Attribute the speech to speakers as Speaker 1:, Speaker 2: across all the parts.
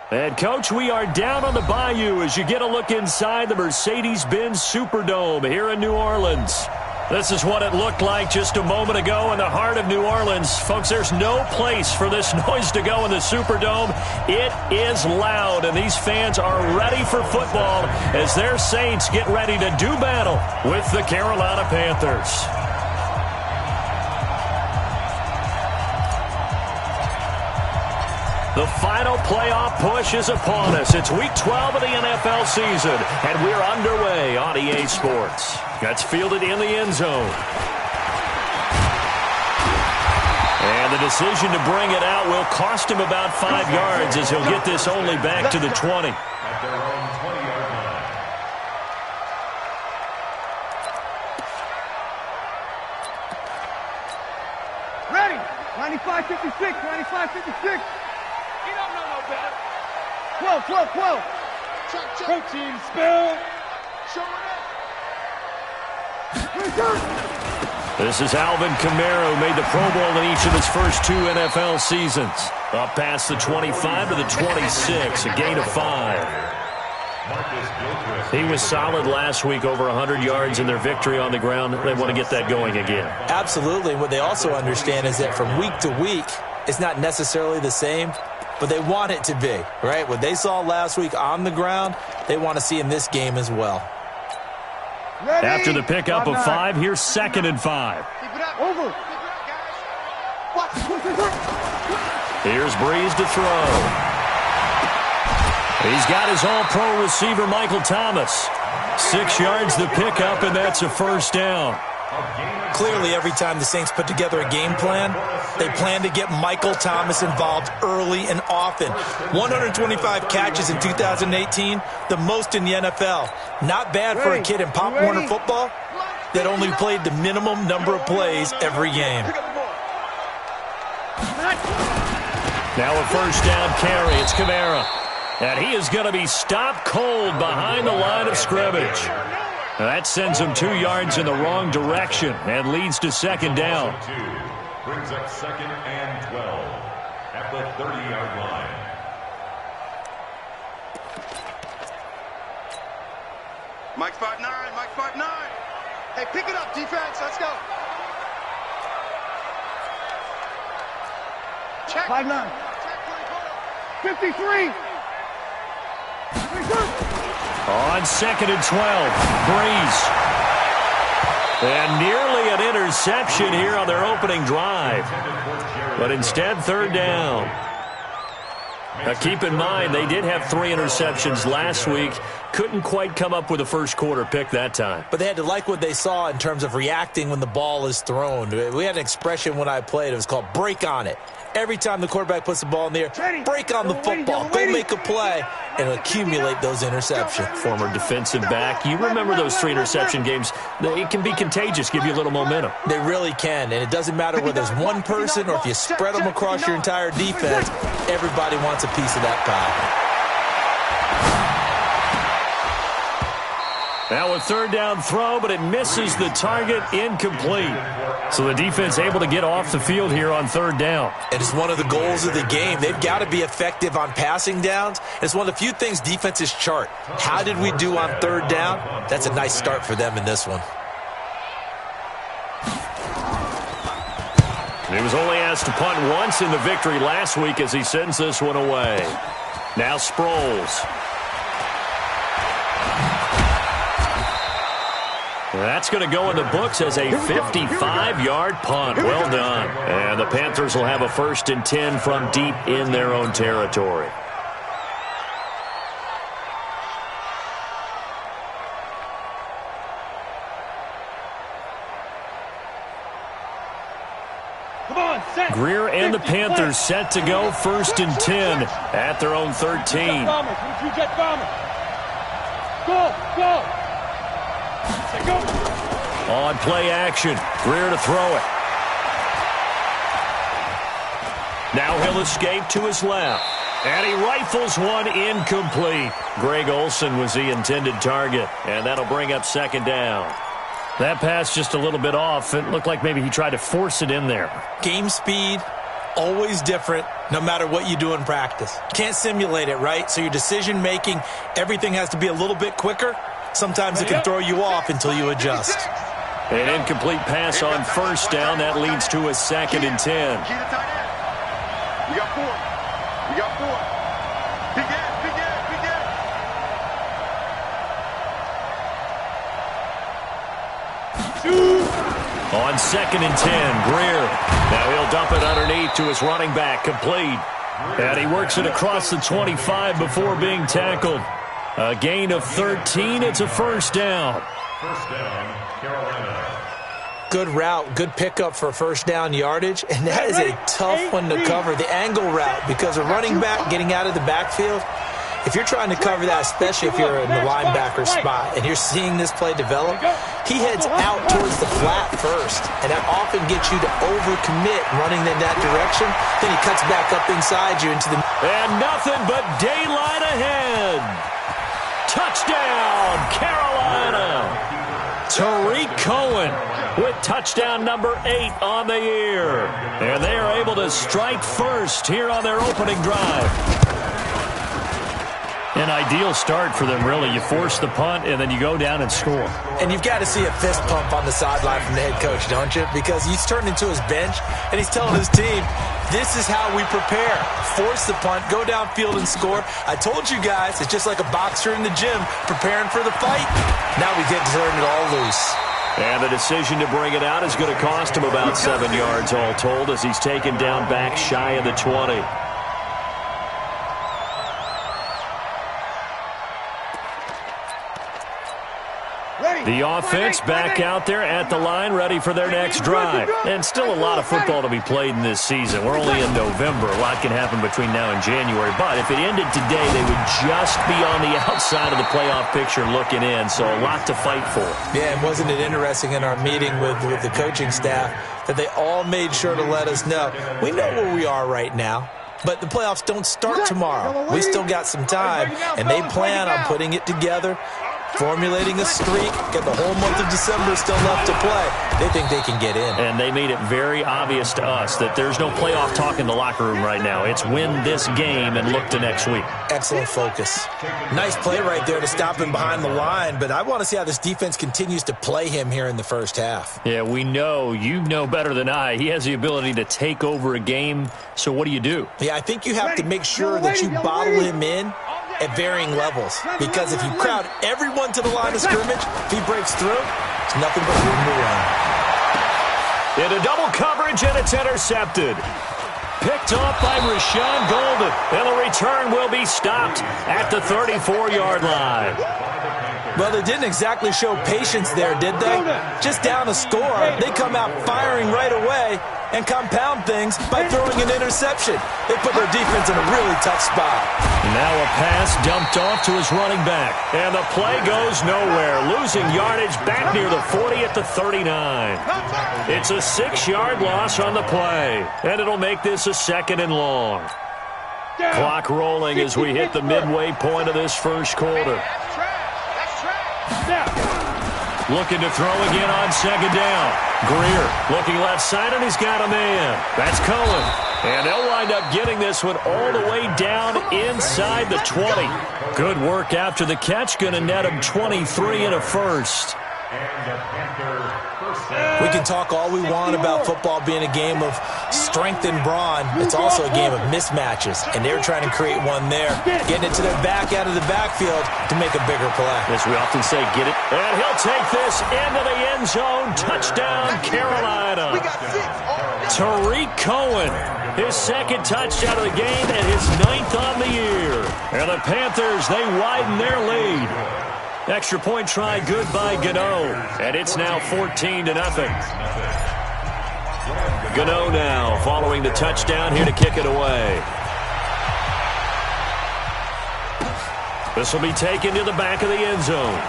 Speaker 1: And, Coach, we are down on the bayou as you get a look inside the Mercedes-Benz Superdome here in New Orleans. This is what it looked like just a moment ago in the heart of New Orleans. Folks, there's no place for this noise to go in the Superdome. It is loud, and these fans are ready for football as their Saints get ready to do battle with the Carolina Panthers. The final playoff push is upon us. It's Week 12 of the NFL season, and we're underway on EA Sports. That's fielded in the end zone. And the decision to bring it out will cost him about 5 yards as he'll get this only back to the 20.
Speaker 2: At their own 20-yard line.
Speaker 3: Ready. 95-56, 95-56. 12, 12, 12.
Speaker 4: Check.
Speaker 3: Protein spill.
Speaker 4: Show it up.
Speaker 1: This is Alvin Kamara, who made the Pro Bowl in each of his first 2 NFL seasons. Up past the 25 to the 26, a gain of 5. He was solid last week, over 100 yards in their victory on the ground. They want to get that going again.
Speaker 5: Absolutely. What they also understand is that from week to week, it's not necessarily the same, but they want it to be, right? What they saw last week on the ground, they want to see in this game as well.
Speaker 3: Ready.
Speaker 1: After the pickup of 5, here's 2nd and 5.
Speaker 3: Keep it up. Over.
Speaker 1: Here's Breeze to throw. He's got his all-pro receiver, Michael Thomas. 6 yards the pickup, and that's a first down.
Speaker 5: Clearly, every time the Saints put together a game plan, they plan to get Michael Thomas involved early and often. 125 catches in 2018, the most in the NFL. Not bad for a kid in Pop Warner football that only played the minimum number of plays every game.
Speaker 1: Now a first down carry. It's Kamara. And he is going to be stopped cold behind the line of scrimmage. That sends him 2 yards in the wrong direction and leads to 2nd down.
Speaker 2: Brings up 2nd and 12 at the 30-yard line.
Speaker 4: Mike 5-9, Mike 5-9. Hey, pick it up, defense. Let's go. Check.
Speaker 3: 5-9. 53.
Speaker 1: On 2nd and 12, Breeze. And nearly an interception here on their opening drive. But instead, 3rd down. Now keep in mind, they did have 3 interceptions last week. Couldn't quite come up with a first quarter pick that time.
Speaker 5: But they had to like what they saw in terms of reacting when the ball is thrown. We had an expression when I played. It was called break on it. Every time the quarterback puts the ball in the air, break on the football. Go make a play and accumulate those interceptions.
Speaker 1: Former defensive back. You remember those 3 interception games. It can be contagious, give you a little momentum.
Speaker 5: They really can, and it doesn't matter whether there's one person or if you spread them across your entire defense, everybody wants a piece of that pie.
Speaker 1: Now a 3rd down throw, but it misses the target, incomplete. So the defense able to get off the field here on 3rd down.
Speaker 5: And it's one of the goals of the game. They've got to be effective on passing downs. It's one of the few things defenses chart. How did we do on 3rd down? That's a nice start for them in this one.
Speaker 1: He was only asked to punt once in the victory last week as he sends this one away. Now Sproles. That's going to go in the books as a 55-yard punt. Well done. And the Panthers will have a 1st and 10 from deep in their own territory. Greer and the Panthers set to go 1st and 10 at their own 13.
Speaker 3: Go.
Speaker 1: On play action, Greer to throw it. Now he'll escape to his left. And he rifles one incomplete. Greg Olsen was the intended target, and that'll bring up 2nd down. That pass just a little bit off. It looked like maybe he tried to force it in there.
Speaker 5: Game speed, always different no matter what you do in practice. Can't simulate it, right? So your decision-making, everything has to be a little bit quicker. Sometimes it can throw you off until you adjust.
Speaker 1: An incomplete pass on first down. That leads to a 2nd and 10.
Speaker 4: Key to tight end. We got 4. We got 4. Big end, big end, big end.
Speaker 1: On 2nd and 10, Greer. Now he'll dump it underneath to his running back, complete. And he works it across the 25 before being tackled. A gain of 13. It's a first down.
Speaker 2: First down, Carolina.
Speaker 5: Good route, good pickup for first down yardage, and that is a tough one to cover, the angle route, because a running back getting out of the backfield, if you're trying to cover that, especially if you're in the linebacker spot and you're seeing this play develop, he heads out towards the flat first, and that often gets you to overcommit running in that direction. Then he cuts back up inside you into the...
Speaker 1: And nothing but daylight ahead. Touchdown, Carolina. Tariq Cohen with touchdown number 8 on the year. And they are able to strike first here on their opening drive. An ideal start for them, really. You force the punt, and then you go down and score.
Speaker 5: And you've got to see a fist pump on the sideline from the head coach, don't you? Because he's turned into his bench, and he's telling his team, this is how we prepare. Force the punt, go downfield and score. I told you guys, it's just like a boxer in the gym preparing for the fight. Now we get to turn it all loose.
Speaker 1: And the decision to bring it out is going to cost him about 7 yards all told as he's taken down back shy of the 20. The offense back out there at the line, ready for their next drive. And still a lot of football to be played in this season. We're only in November. A lot can happen between now and January. But if it ended today, they would just be on the outside of the playoff picture looking in. So a lot to fight for.
Speaker 5: Yeah, and wasn't it interesting in our meeting with the coaching staff that they all made sure to let us know, we know where we are right now. But the playoffs don't start tomorrow. We still got some time, and they plan on putting it together, formulating a streak, get the whole month of December still left to play. They think they can get in.
Speaker 1: And they made it very obvious to us that there's no playoff talk in the locker room right now. It's win this game and look to next week.
Speaker 5: Excellent focus. Nice play right there to stop him behind the line, but I want to see how this defense continues to play him here in the first half.
Speaker 1: Yeah, we know. You know better than I. He has the ability to take over a game, so what do you do?
Speaker 5: Yeah, I think you have to make sure that you bottle him in at varying levels, because if you crowd everyone to the line of scrimmage, if he breaks through, it's nothing but room to run.
Speaker 1: Into double coverage, and it's intercepted. Picked off by Rashawn Golden, and the return will be stopped at the 34-yard line.
Speaker 5: Well, they didn't exactly show patience there, did they? Just down a score, they come out firing right away and compound things by throwing an interception. They put their defense in a really tough spot.
Speaker 1: Now a pass dumped off to his running back, and the play goes nowhere, losing yardage back near the 40 at the 39. It's a 6-yard loss on the play, and it'll make this a 2nd and long. Clock rolling as we hit the midway point of this first quarter. Looking to throw again on 2nd down. Greer looking left side, and he's got a man. That's Cohen. And they'll wind up getting this one all the way down inside the 20. Good work after the catch. Going to net him 23 and a first.
Speaker 5: We can talk all we want about football being a game of strength and brawn. It's also a game of mismatches, and they're trying to create one there, getting it to their back out of the backfield to make a bigger play.
Speaker 1: As we often say, get it. And he'll take this into the end zone. Touchdown, Carolina. Tariq Cohen, his 2nd touchdown of the game and his 9th on the year. And the Panthers, they widen their lead. Extra point try good by Gano. And it's now 14-0. Gano now following the touchdown here to kick it away. This will be taken to the back of the end zone.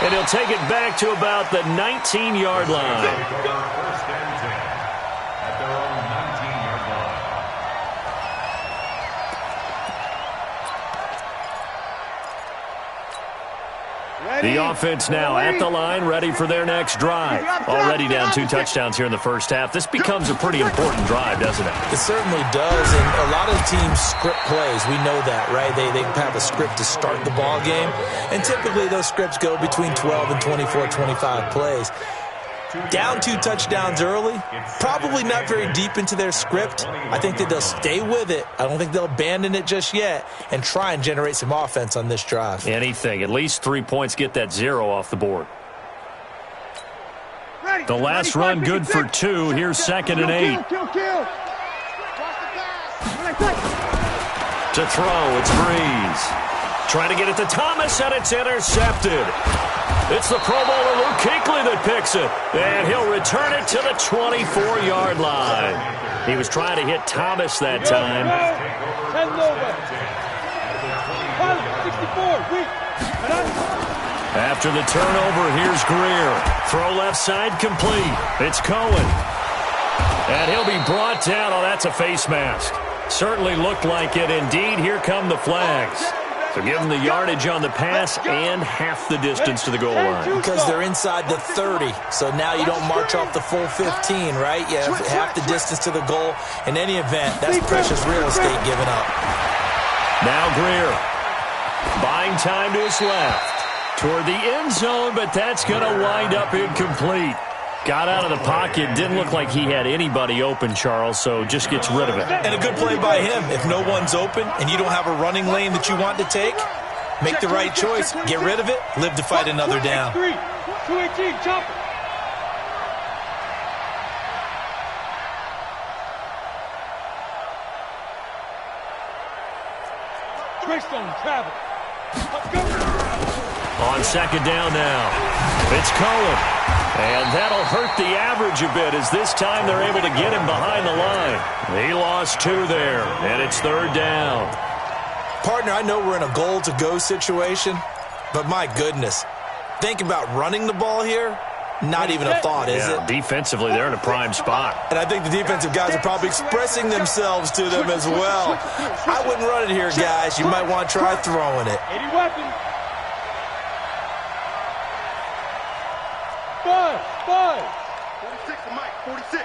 Speaker 1: And he'll take it back to about the 19-yard line. The offense now at the line, ready for their next drive. Already down 2 touchdowns here in the first half. This becomes a pretty important drive, doesn't it?
Speaker 5: It certainly does, and a lot of teams script plays. We know that, right? They have a script to start the ball game, and typically those scripts go between 12 and 24, 25 plays. Down 2 touchdowns early, probably not very deep into their script. I think that they'll stay with it. I don't think they'll abandon it just yet and try and generate some offense on this drive.
Speaker 1: Anything. At least 3 points, get that 0 off the board. The last run good for 2. Here's 2nd and 8. To throw, it's Breeze. Trying to get it to Thomas, and it's intercepted. It's the Pro Bowler Luke Kuechly that picks it, and he'll return it to the 24-yard line. He was trying to hit Thomas that time. After the turnover, here's Greer. Throw left side complete. It's Cohen. And he'll be brought down. Oh, that's a face mask. Certainly looked like it. Indeed, here come the flags. So give them the yardage on the pass and half the distance to the goal line.
Speaker 5: Because they're inside the 30, so now you don't march off the full 15, right? You have half the distance to the goal. In any event, that's precious real estate given up.
Speaker 1: Now Greer, buying time to his left. Toward the end zone, but that's going to wind up incomplete. Got out of the pocket, didn't look like he had anybody open, Charles, so just gets rid of it.
Speaker 5: And a good play by him. If no one's open and you don't have a running lane that you want to take, make the right choice. Get rid of it, live to fight another down.
Speaker 3: 218, chopper. Treystone, travel. Let's go.
Speaker 1: On 2nd down now, it's Cohen. And that'll hurt the average a bit as this time they're able to get him behind the line. He lost 2 there, and it's 3rd down.
Speaker 5: Partner, I know we're in a goal-to-go situation, but my goodness, think about running the ball here. Not even a thought, is it?
Speaker 1: Defensively, they're in a prime spot.
Speaker 5: And I think the defensive guys are probably expressing themselves to them as well. I wouldn't run it here, guys. You might want to try throwing it.
Speaker 3: 80 weapons. 5.
Speaker 4: 46 to Mike, 46.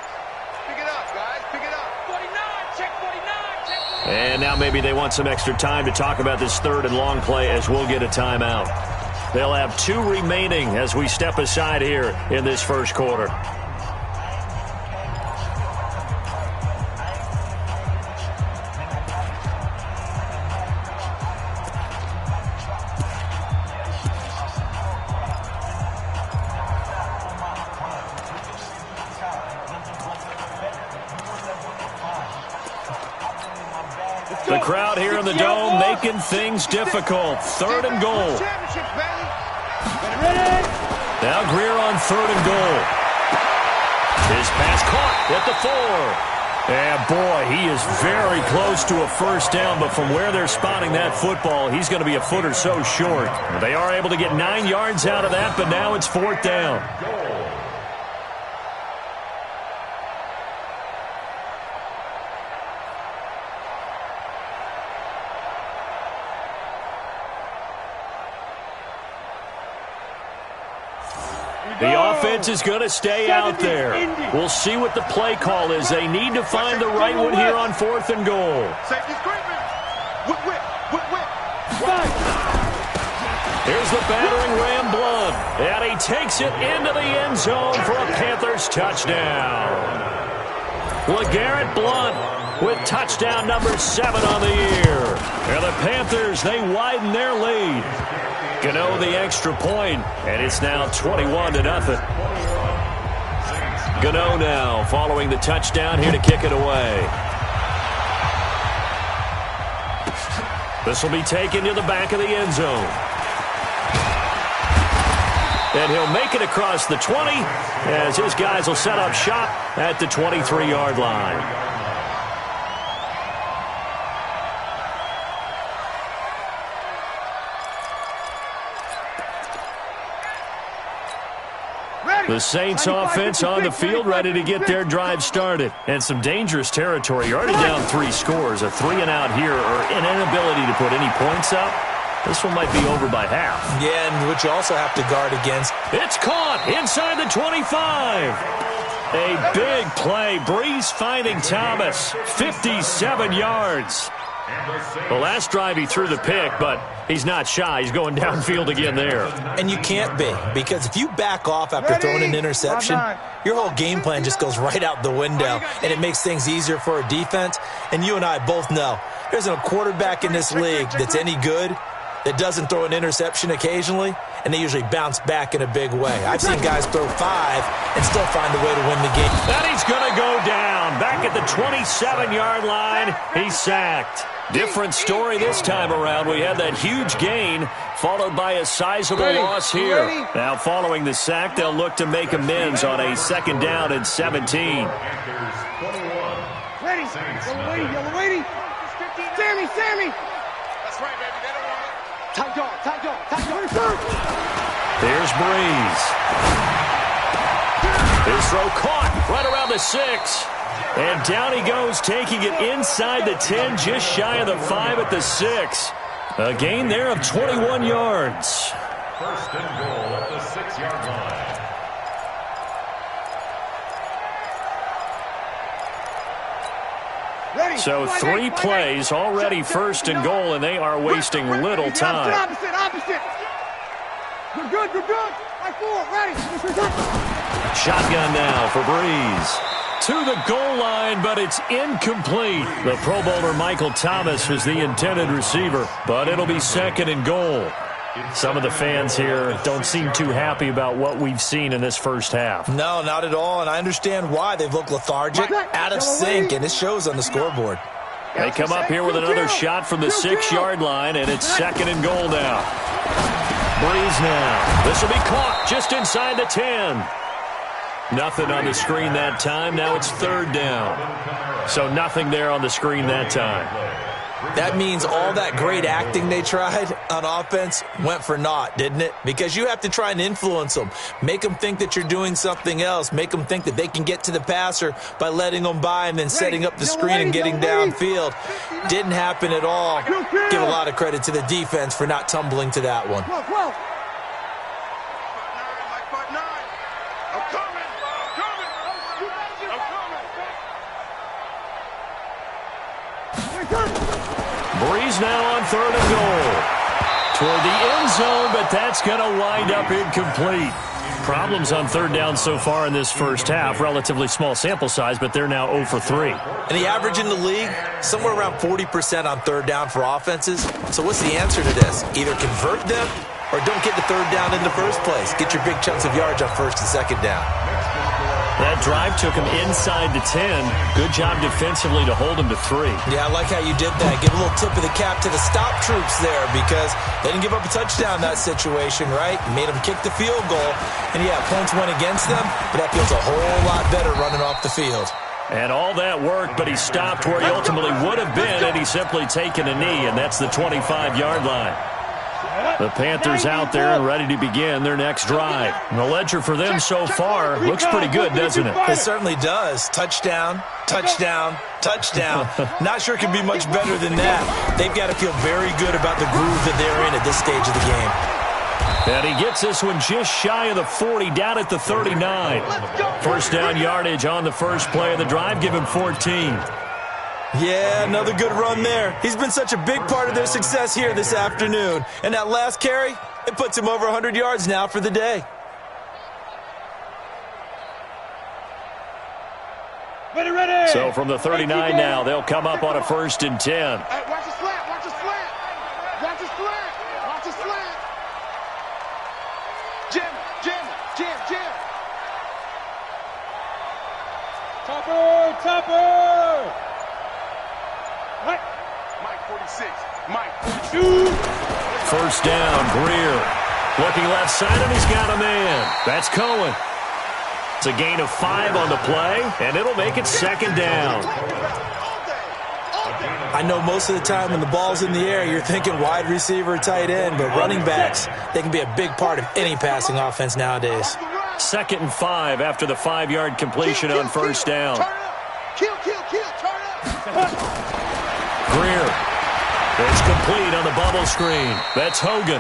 Speaker 4: Pick it up, guys. Pick it up.
Speaker 3: 49, check 49.
Speaker 1: And now maybe they want some extra time to talk about this 3rd and long play as we'll get a timeout. They'll have 2 remaining as we step aside here in this first quarter. The crowd here in the Dome making things difficult. 3rd and goal. Now Greer on 3rd and goal. His pass caught at the 4. And boy, he is very close to a first down, but from where they're spotting that football, he's going to be a foot or so short. They are able to get 9 yards out of that, but now it's 4th down. The offense is going to stay out there. We'll see what the play call is. They need to find the right one here on 4th and goal.
Speaker 4: Safety scraping. Whip.
Speaker 1: Here's the battering ram Blunt. And he takes it into the end zone for a Panthers touchdown. LeGarrette Blunt with touchdown number 7 on the year. And the Panthers, they widen their lead. Gano the extra point, and it's now 21-0. Gano now following the touchdown here to kick it away. This will be taken to the back of the end zone. And he'll make it across the 20 as his guys will set up shop at the 23-yard line. The Saints offense on the field, ready to get their drive started. And some dangerous territory. You're already down 3 scores. A 3-and-out here or an inability to put any points up This one might be over by half.
Speaker 5: Yeah, and which you also have to guard against.
Speaker 1: It's caught inside the 25. A big play. Breeze finding Thomas. 57 yards. The last drive he threw the pick, but he's not shy. He's going downfield again there.
Speaker 5: And you can't be, because if you back off after throwing an interception, your whole game plan just goes right out the window, and it makes things easier for a defense. And you and I both know there's a quarterback in this league that's any good that doesn't throw an interception occasionally, and they usually bounce back in a big way. I've seen guys throw 5 and still find a way to win the game.
Speaker 1: And he's going to go down. Back at the 27-yard line, he's sacked. Different story this time around. We had that huge gain, followed by a sizable loss here. Now, following the sack, they'll look to make amends on a 2nd down and 17.
Speaker 3: Ready. Yellow lady. Sammy.
Speaker 4: That's right, baby. They don't want it.
Speaker 3: Tight dog.
Speaker 1: There's Breeze. His throw caught right around the 6. And down he goes, taking it inside the 10, just shy of the 5 at the 6. A gain there of 21 yards.
Speaker 2: 1st and goal at the 6-yard line.
Speaker 1: So 3 plays already 1st and goal, and they are wasting little time.
Speaker 3: Opposite. We're good. Right forward, ready.
Speaker 1: Shotgun now for Breeze. To the goal line, but it's incomplete. The Pro Bowler Michael Thomas was the intended receiver, but it'll be 2nd and goal. Some of the fans here don't seem too happy about what we've seen in this first half.
Speaker 5: No, not at all, and I understand why. They've looked lethargic, out of sync, and it shows on the scoreboard.
Speaker 1: They come up here with another shot from the 6-yard line, and it's 2nd and goal now. Breeze now. This will be caught just inside the 10. Nothing on the screen that time. Now it's 3rd down. So nothing there on the screen that time.
Speaker 5: That means all that great acting they tried on offense went for naught, didn't it? Because you have to try and influence them. Make them think that you're doing something else. Make them think that they can get to the passer by letting them by and then setting up the screen and getting downfield. Didn't happen at all. Give a lot of credit to the defense for not tumbling to that one.
Speaker 1: Breeze now on 3rd and goal. Toward the end zone, but that's going to wind up incomplete. Problems on 3rd down so far in this first half. Relatively small sample size, but they're now 0 for 3.
Speaker 5: And the average in the league, somewhere around 40% on 3rd down for offenses. So what's the answer to this? Either convert them or don't get the 3rd down in the first place. Get your big chunks of yards on 1st and 2nd down.
Speaker 1: That drive took him inside the 10. Good job defensively to hold him to 3.
Speaker 5: Yeah, I like how you did that. Give a little tip of the cap to the stop troops there because they didn't give up a touchdown in that situation, right? Made them kick the field goal. And, yeah, points went against them, but that feels a whole lot better running off the field.
Speaker 1: And all that worked, but he stopped where he ultimately would have been had he simply taken a knee, and that's the 25-yard line. The Panthers out there and ready to begin their next drive. And the ledger for them so far looks pretty good, doesn't it?
Speaker 5: It certainly does. Touchdown, touchdown, touchdown. Not sure it can be much better than that. They've got to feel very good about the groove that they're in at this stage of the game.
Speaker 1: And he gets this one just shy of the 40, down at the 39. 1st down yardage on the first play of the drive. Give him 14.
Speaker 5: Yeah, another good run there. He's been such a big part of their success here this afternoon. And that last carry, it puts him over 100 yards now for the day.
Speaker 3: Ready.
Speaker 1: So from the 39 now, they'll come up on a 1st and 10.
Speaker 4: Hey, watch the slant. Watch the slant. Watch the slant. Watch the slant. Jim.
Speaker 3: Topper. What?
Speaker 4: Mike 46. Mike
Speaker 3: 2.
Speaker 1: 1st down, Greer. Looking left side, and he's got a man. That's Cohen. It's a gain of 5 on the play, and it'll make it 2nd down.
Speaker 5: I know most of the time when the ball's in the air, you're thinking wide receiver, tight end, but running backs, they can be a big part of any passing offense nowadays.
Speaker 1: 2nd and 5 after the 5-yard completion on 1st down.
Speaker 4: Kill. Turn up.
Speaker 1: Greer It's complete on the bubble screen. That's Hogan.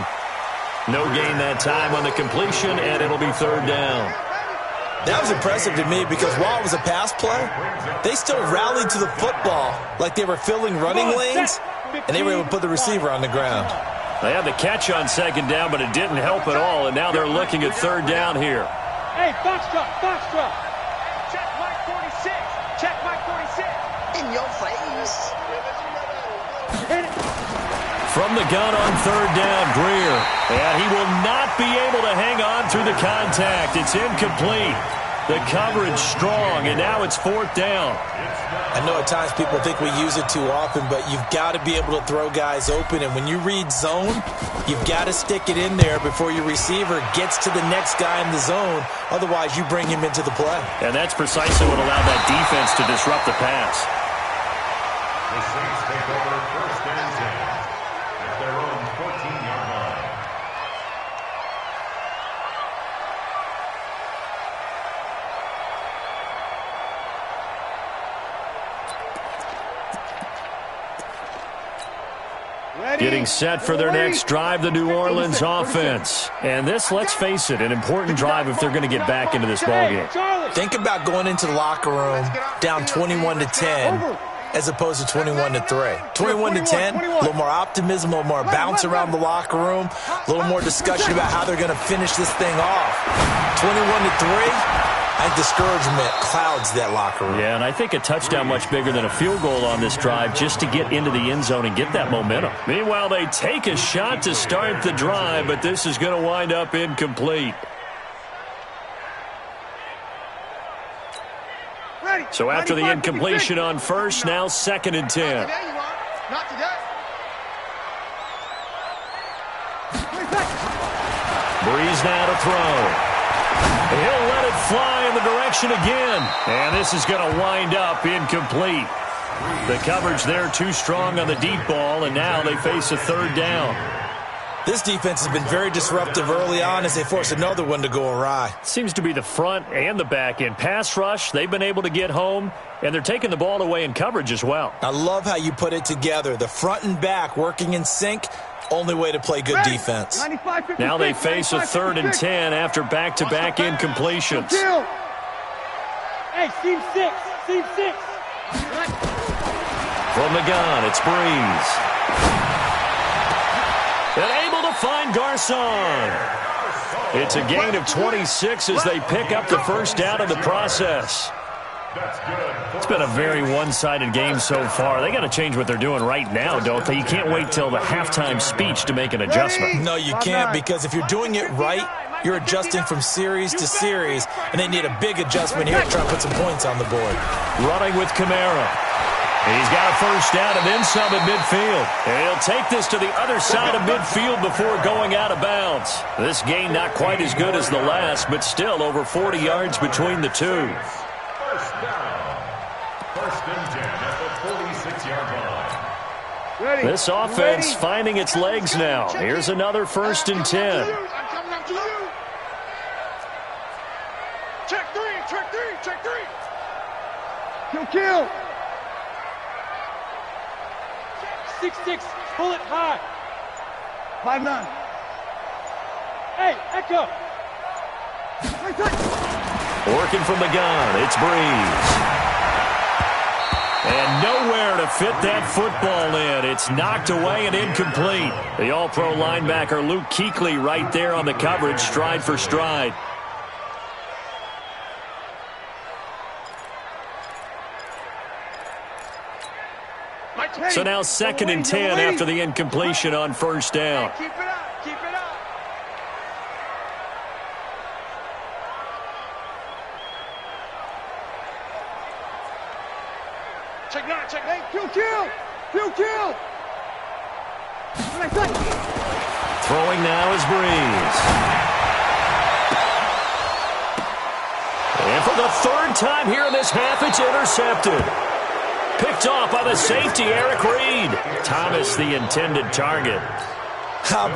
Speaker 1: No gain that time on the completion, and it'll be third down.
Speaker 5: That was impressive to me because while it was a pass play, they still rallied to the football like they were filling running lanes, and they were able to put the receiver on the ground.
Speaker 1: They had the catch on second down, but it didn't help at all, and now they're looking at third down here.
Speaker 3: Hey, foxtrot, foxtrot.
Speaker 6: Check Mike 46. Check Mike 46. In your face.
Speaker 1: From the gun on third down, Greer. And he will not be able to hang on through the contact. It's incomplete. The coverage strong, and now it's fourth down.
Speaker 5: I know at times people think we use it too often, but you've got to be able to throw guys open. And when you read zone, you've got to stick it in there before your receiver gets to the next guy in the zone. Otherwise, you bring him into the play.
Speaker 1: And that's precisely what allowed that defense to disrupt the pass.
Speaker 2: The Saints take over first and 10 at their own 14-yard line.
Speaker 1: Getting set for their next drive, the New Orleans offense. And this, let's face it, an important drive if they're going to get back into this ballgame.
Speaker 5: Think about going into the locker room down 21-10 as opposed to 21-3. 21-10, a little more optimism, a little more bounce around the locker room, a little more discussion about how they're going to finish this thing off. 21-3. I think discouragement clouds that locker room.
Speaker 1: Yeah, and I think a touchdown much bigger than a field goal on this drive just to get into the end zone and get that momentum. Meanwhile, they take a shot to start the drive, but this is going to wind up incomplete. So after the incompletion on first, now second and 10.
Speaker 4: Not today.
Speaker 1: Breeze now to throw. He'll let it fly in the direction again. And this is going to wind up incomplete. The coverage there too strong on the deep ball, and now they face a third down.
Speaker 5: This defense has been very disruptive early on as they force another one to go awry.
Speaker 1: Seems to be the front and the back end. Pass rush, they've been able to get home, and they're taking the ball away in coverage as well.
Speaker 5: I love how you put it together. The front and back working in sync. Only way to play good defense.
Speaker 1: Now they face a third and 10 after back-to-back incompletions.
Speaker 3: Hey, seam six.
Speaker 1: From the gun, it's Breeze. And able to find Garcon. It's a gain of 26 as they pick up the first down in the process. It's been a very one-sided game so far. They got to change what they're doing right now, don't they? You can't wait till the halftime speech to make an adjustment.
Speaker 5: No, you can't, because if you're doing it right, you're adjusting from series to series, and they need a big adjustment here to try to put some points on the board.
Speaker 1: Running with Kamara. He's got a first down and then some at midfield. And he'll take this to the other side of midfield before going out of bounds. This gain not quite as good as the last, but still over 40 yards between the two.
Speaker 2: First down. First and 10 at the 46-yard line.
Speaker 1: This offense finding its legs now. Here's another first and 10.
Speaker 4: I'm coming up to you. Check three.
Speaker 3: Kill. 6-6, pull it high. 5-9. Hey, Echo.
Speaker 1: Working from the gun, it's Breeze. And nowhere to fit that football in. It's knocked away and incomplete. The all-pro linebacker Luke Kuechly right there on the coverage, stride for stride. So now second and 10 after the incompletion on first down.
Speaker 6: Keep it up.
Speaker 4: Check nine.
Speaker 3: Kill.
Speaker 1: Throwing now is Breeze. And for the third time here in this half, it's intercepted. Picked off by the safety, Eric Reed. Thomas, the intended target.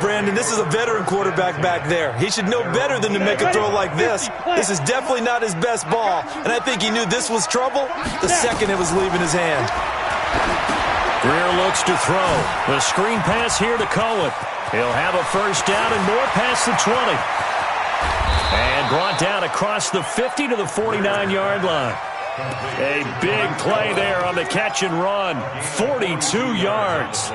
Speaker 5: Brandon, this is a veteran quarterback back there. He should know better than to make a throw like this. This is definitely not his best ball, and I think he knew this was trouble the second it was leaving his hand.
Speaker 1: Greer looks to throw. The screen pass here to Cohen. He'll have a first down and more past the 20. And brought down across the 50 to the 49-yard line. A big play there on the catch and run. 42 yards.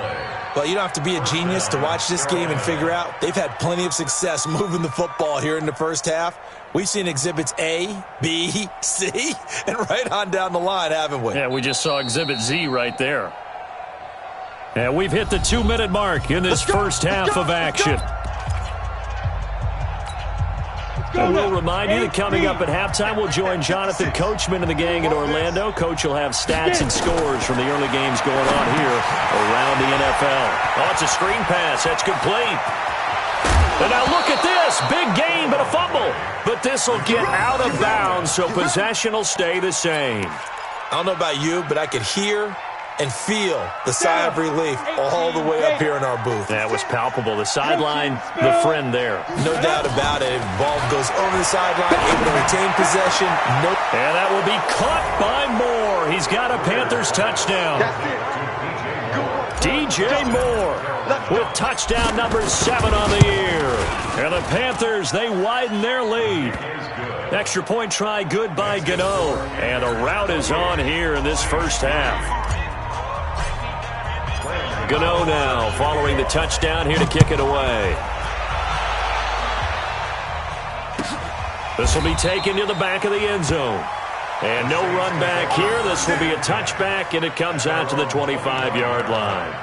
Speaker 5: Well, you don't have to be a genius to watch this game and figure out they've had plenty of success moving the football here in the first half. We've seen exhibits A, B, C, and right on down the line, haven't we?
Speaker 1: Yeah, we just saw exhibit Z right there. And we've hit the 2-minute mark in this first half of action. And we'll remind you that coming up at halftime, we'll join Jonathan Coachman and the gang in Orlando. Coach will have stats and scores from the early games going on here around the NFL. Oh, it's a screen pass. That's complete. And now look at this. Big gain, but a fumble. But this will get out of bounds, so possession will stay the same.
Speaker 5: I don't know about you, but I could hear and feel the sigh of relief all the way up here in our booth.
Speaker 1: That was palpable. The sideline, the friend there.
Speaker 5: No doubt about it. Ball goes over the sideline, able to retain possession. Nope.
Speaker 1: And that will be caught by Moore. He's got a Panthers touchdown. DJ Moore with touchdown number 7 on the year. And the Panthers, they widen their lead. Extra point try good by Gano. And a rout is on here in this first half. Gano now following the touchdown here to kick it away. This will be taken to the back of the end zone. And no run back here. This will be a touchback, and it comes out to the 25-yard line.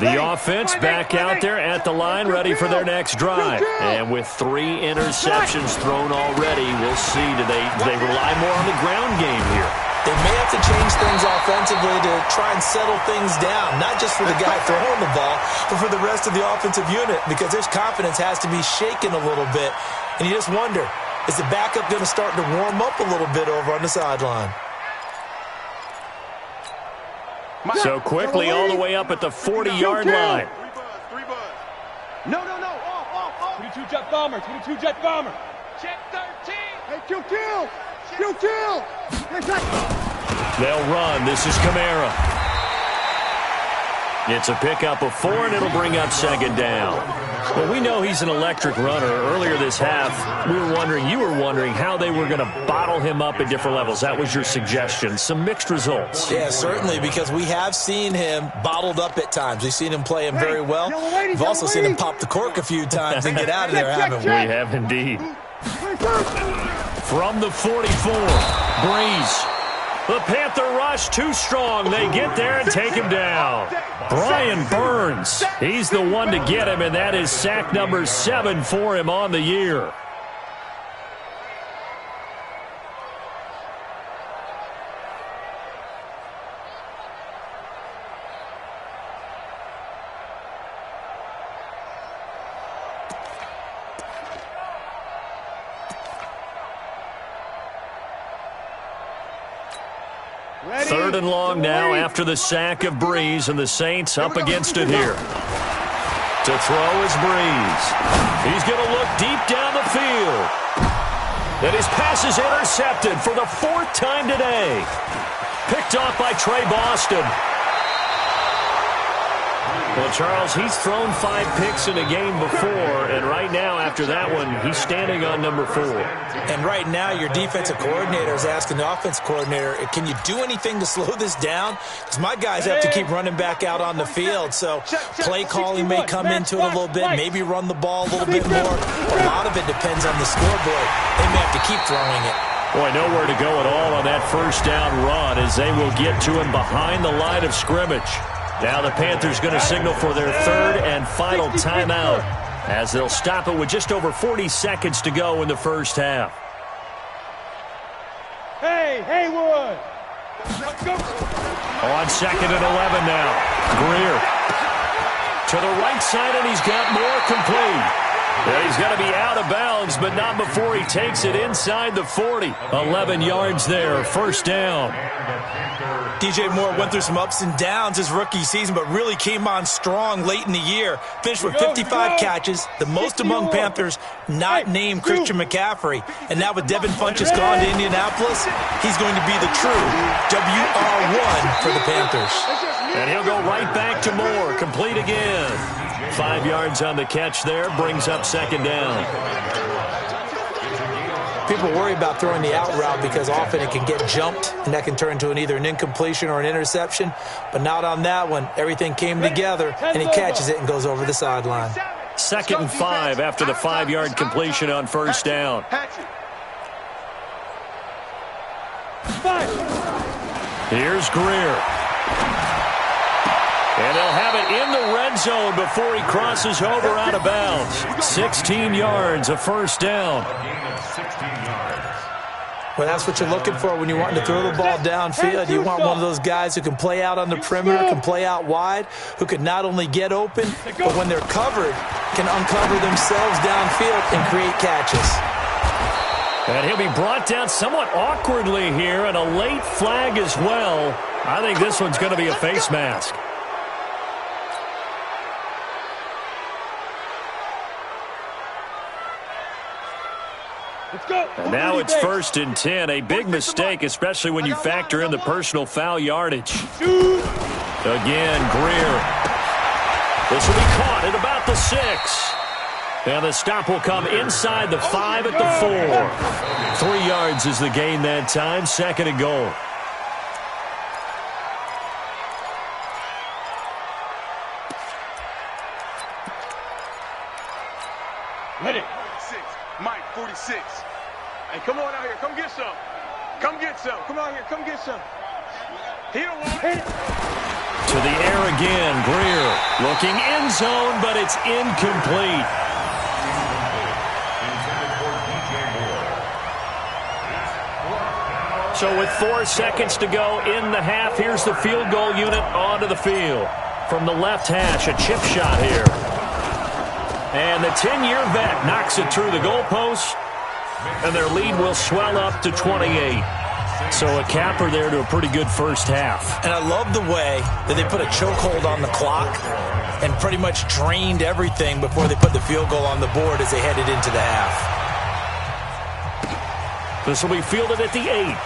Speaker 1: The offense back out there at the line, ready for their next drive. And with 3 interceptions thrown already, we'll see, do they rely more on the ground game here?
Speaker 5: They may have to change things offensively to try and settle things down, not just for the guy throwing the ball, but for the rest of the offensive unit, because their confidence has to be shaken a little bit. And you just wonder, is the backup going to start to warm up a little bit over on the sideline?
Speaker 1: So quickly all the way up at the 40-yard line.
Speaker 6: No. Off.
Speaker 3: 22 jet bomber.
Speaker 6: Check 13.
Speaker 3: Hey, kill.
Speaker 1: They'll run. This is Kamara. It's a pickup of 4, and it'll bring up second down. Well, we know he's an electric runner. Earlier this half, you were wondering how they were going to bottle him up at different levels. That was your suggestion. Some mixed results.
Speaker 5: Yeah, certainly, because we have seen him bottled up at times. We've seen him play him very well. We've also seen him pop the cork a few times and get out of there, haven't we?
Speaker 1: We have indeed. From the 44, Breeze. The Panther rush too strong. They get there and take him down. Brian Burns, he's the one to get him, and that is sack number 7 for him on the year. Third and long now after the sack of Breeze, and the Saints up against it here. To throw is Breeze. He's going to look deep down the field. And his pass is intercepted for the 4th time today. Picked off by Trey Boston. Well, Charles, he's thrown 5 picks in a game before, and right now, after that one, he's standing on number 4.
Speaker 5: And right now, your defensive coordinator is asking the offensive coordinator, can you do anything to slow this down? Because my guys have to keep running back out on the field, so play calling may come into it a little bit, maybe run the ball a little bit more. A lot of it depends on the scoreboard. They may have to keep throwing it.
Speaker 1: Boy, nowhere to go at all on that first down run, as they will get to him behind the line of scrimmage. Now the Panthers going to signal for their 3rd and final timeout, as they'll stop it with just over 40 seconds to go in the first half.
Speaker 3: Hey, Haywood!
Speaker 1: On 2nd and 11 now. Greer to the right side, and he's got more complete. And he's going to be out of bounds, but not before he takes it inside the 40. 11 yards there, first down.
Speaker 5: DJ Moore went through some ups and downs his rookie season, but really came on strong late in the year. Finished with 55 catches, the most among Panthers not named Christian McCaffrey. And now with Devin Funchess gone to Indianapolis, he's going to be the true WR1 for the Panthers.
Speaker 1: And he'll go right back to Moore, complete again. 5 yards on the catch there, brings up second down.
Speaker 5: People worry about throwing the out route because often it can get jumped, and that can turn into either an incompletion or an interception. But not on that one. Everything came together, and he catches it and goes over the sideline.
Speaker 1: 2nd and 5 after the 5-yard completion on first down. Here's Greer. And they'll have it in the red zone before he crosses over out of bounds. 16 yards, a first down.
Speaker 5: Well, that's what you're looking for when you want to throw the ball downfield. You want one of those guys who can play out on the perimeter, can play out wide, who can not only get open, but when they're covered, can uncover themselves downfield and create catches.
Speaker 1: And he'll be brought down somewhat awkwardly here, and a late flag as well. I think this one's going to be a face mask. And now it's 1st and 10. A big mistake, especially when you factor in the personal foul yardage. Again, Greer. This will be caught at about the 6. And the stop will come inside the 5 at the 4. 3 yards is the gain that time. 2nd and goal.
Speaker 3: Ready.
Speaker 4: 46. Mike, 46. Hey, come on out here. Come get some. Come get some. Come out here. Come get some. He don't want it.
Speaker 1: To the air again. Greer looking end zone, but it's incomplete. So with 4 seconds to go in the half, here's the field goal unit onto the field. From the left hash, a chip shot here. And the 10-year vet knocks it through the goalpost, and their lead will swell up to 28. So a capper there to a pretty good first half.
Speaker 5: And I love the way that they put a chokehold on the clock and pretty much drained everything before they put the field goal on the board as they headed into the half.
Speaker 1: This will be fielded at the 8.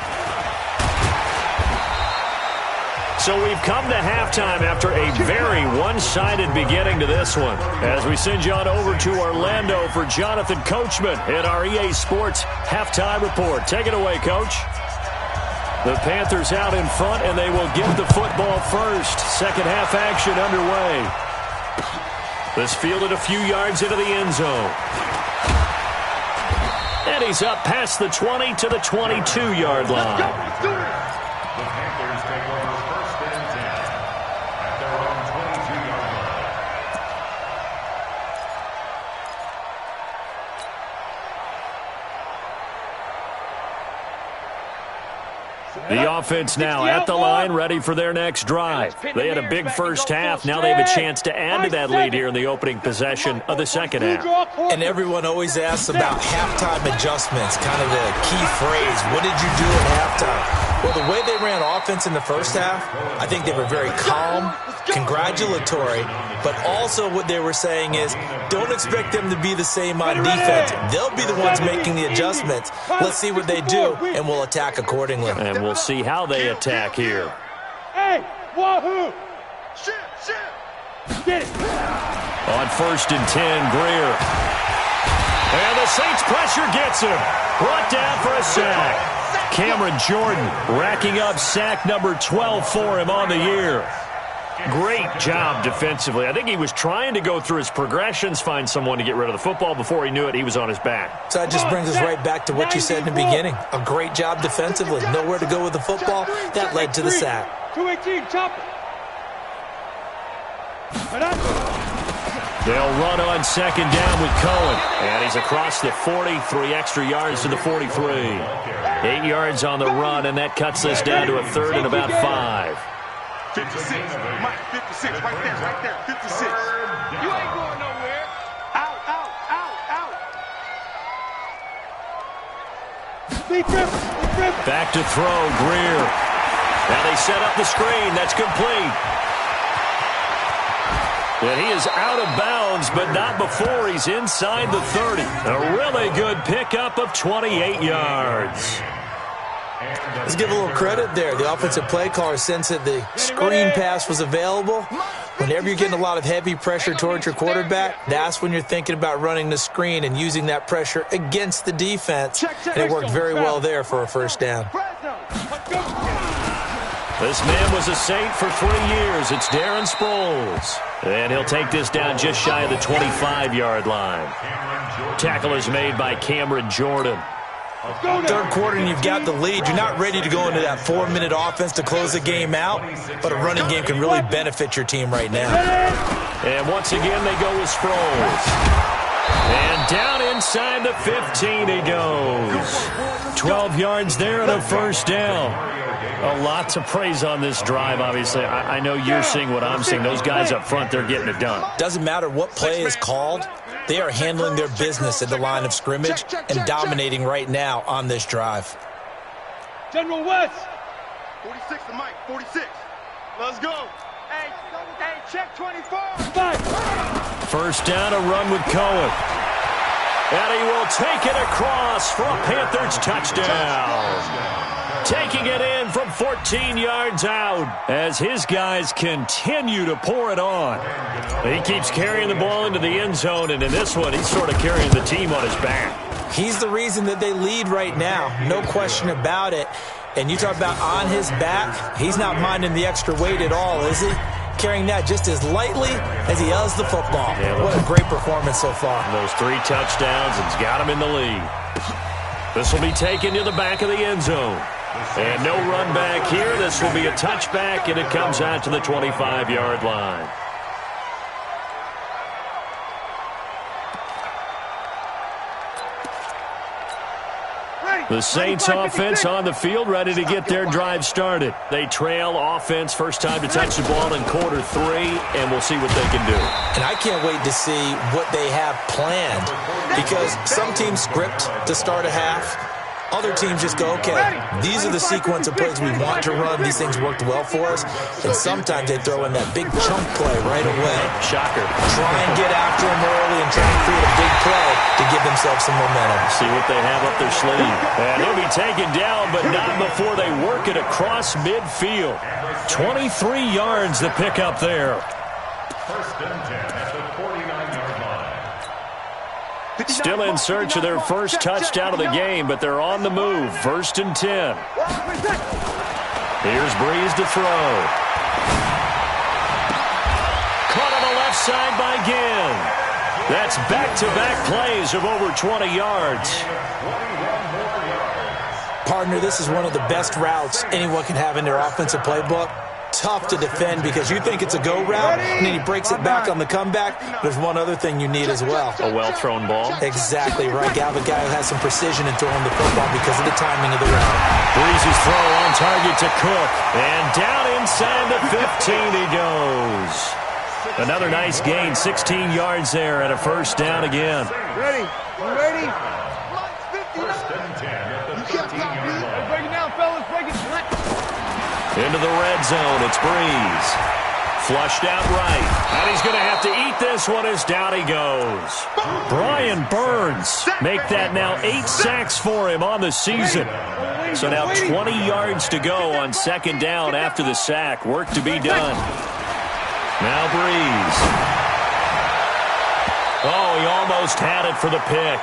Speaker 1: So we've come to halftime after a very one-sided beginning to this one. As we send you on over to Orlando for Jonathan Coachman in our EA Sports Halftime Report. Take it away, Coach. The Panthers out in front, and they will get the football first. Second half action underway. This fielded a few yards into the end zone. And he's up past the 20 to the 22-yard line.
Speaker 2: The Panthers take over 1st and 10 at their own 22-yard line.
Speaker 1: The offense now at the line, ready for their next drive. They had a big first half. Now they have a chance to add to that lead here in the opening possession of the second half.
Speaker 5: And everyone always asks about halftime adjustments, kind of the key phrase. What did you do at halftime? Well, the way they ran offense in the first half, I think they were very calm, congratulatory, but also what they were saying is don't expect them to be the same on defense. They'll be the ones making the adjustments. Let's see what they do, and we'll attack accordingly.
Speaker 1: And we'll see how they attack here.
Speaker 3: Hey, wahoo! Get it!
Speaker 1: On 1st and 10, Greer. And the Saints pressure gets him. Brought down for a sack. Cameron Jordan racking up sack number 12 for him on the year. Great job defensively. I think he was trying to go through his progressions, find someone to get rid of the football. Before he knew it, he was on his back.
Speaker 5: So that just brings us right back to what you said in the beginning. A great job defensively. Nowhere to go with the football. That led to the sack.
Speaker 3: 218, chop it.
Speaker 1: They'll run on 2nd down with Cohen. And he's across the 40, 3 extra yards to the 43. 8 yards on the run, and that cuts this down to a 3rd and about 5.
Speaker 4: 56. Mike, 56. Right there. 56.
Speaker 6: You ain't going nowhere. Out, out, out,
Speaker 1: Back to throw, Greer. Now they set up the screen. That's complete. And he is out of bounds, but not before he's inside the 30. A really good pickup of 28 yards.
Speaker 5: Let's give a little credit there. The offensive play caller sensed that the screen pass was available. Whenever you're getting a lot of heavy pressure towards your quarterback, that's when you're thinking about running the screen and using that pressure against the defense. And it worked very well there for a first down.
Speaker 1: This man was a Saint for 3 years. It's Darren Sproles. And he'll take this down just shy of the 25-yard line. Tackle is made by Cameron Jordan.
Speaker 5: Third quarter and you've got the lead. You're not ready to go into that 4-minute offense to close the game out, but a running game can really benefit your team right now.
Speaker 1: And once again, they go with Sproles. And down inside the 15 he goes. 12 yards there and a first down. A lot to praise on this drive, obviously. I know you're seeing what I'm seeing. Those guys up front, they're getting it done.
Speaker 5: Doesn't matter what play is called. They are handling their business at the line of scrimmage and dominating right now on this drive.
Speaker 3: General West.
Speaker 4: 46 to Mike, 46. Let's go.
Speaker 6: Hey, check 24.
Speaker 1: First down, a run with Cohen. And he will take it across for a Panthers touchdown. Taking it in from 14 yards out as his guys continue to pour it on. He keeps carrying the ball into the end zone, and in this one, he's sort of carrying the team on his back.
Speaker 5: He's the reason that they lead right now, no question about it. And you talk about on his back, he's not minding the extra weight at all, is he? Carrying that just as lightly as he does the football.
Speaker 1: Yeah,
Speaker 5: what a great performance so far.
Speaker 1: Those 3 touchdowns, it's got him in the lead. This will be taken to the back of the end zone. And no run back here. This will be a touchback, and it comes out to the 25-yard line. The Saints offense on the field, ready to get their drive started. They trail offense, first time to touch the ball in quarter 3, and we'll see what they can do.
Speaker 5: And I can't wait to see what they have planned, because some teams script to start a half. Other teams just go, okay, these are the sequence of plays we want to run. These things worked well for us. And sometimes they throw in that big chunk play right away.
Speaker 1: Shocker.
Speaker 5: Try and get after them early and try and create a big play to give themselves some momentum.
Speaker 1: See what they have up their sleeve. And he'll be taken down, but not before they work it across midfield. 23 yards to pick up there.
Speaker 2: First and 10 at the 49-yard line.
Speaker 1: Still in search of their first touchdown of the game, but they're on the move. First and 10. Here's Breeze to throw. Caught on the left side by Ginn. That's back-to-back plays of over 20 yards.
Speaker 5: Partner, this is one of the best routes anyone can have in their offensive playbook. Tough to defend because you think it's a go route, and then he breaks it back on the comeback. There's one other thing you need as well.
Speaker 1: A well-thrown ball.
Speaker 5: Exactly right. You have a guy who has some precision in throwing the football because of the timing of the route.
Speaker 1: Breeze's throw on target to Cook. And down inside the 15 he goes. Another nice gain, 16 yards there, and a first down again.
Speaker 3: Ready? You ready?
Speaker 2: First and 10 at the 13-yard line.
Speaker 3: Break it down, fellas. Break it.
Speaker 1: Into the red zone, it's Breeze. Flushed out right. And he's going to have to eat this one as down he goes. Brian Burns make that now 8 sacks for him on the season. So now 20 yards to go on second down after the sack. Work to be done. Now Breeze. Oh, he almost had it for the pick.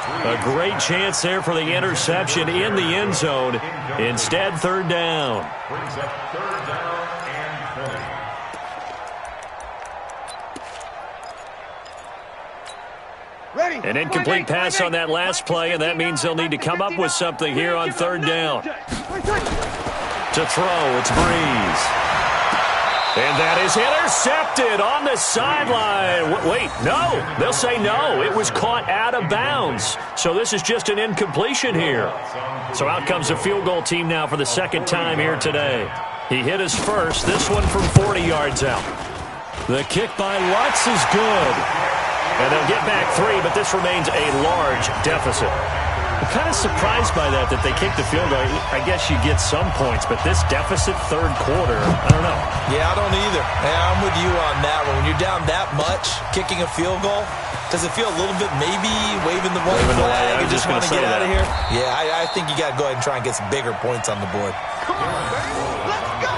Speaker 1: A great chance there for the interception in the end zone. Instead, third down.
Speaker 2: Brings up third down and 20.
Speaker 3: Ready?
Speaker 1: An incomplete pass on that last play, and that means they'll need to come up with something here on third down. To throw, it's Breeze. And that is intercepted on the sideline. Wait, no. They'll say no. It was caught out of bounds. So this is just an incompletion here. So out comes the field goal team now for the second time here today. He hit his first, this one from 40 yards out. The kick by Lutz is good. And they'll get back 3, but this remains a large deficit. I'm kind of surprised by that they kicked the field goal. I guess you get some points, but this deficit third quarter, I don't know.
Speaker 5: Yeah, I don't either. Yeah, I'm with you on that one. When you're down that much, kicking a field goal, does it feel a little bit maybe waving the white flag and just want to get out of here? Yeah, I think you got to go ahead and try and get some bigger points on the board.
Speaker 6: Come on, baby. Let's go.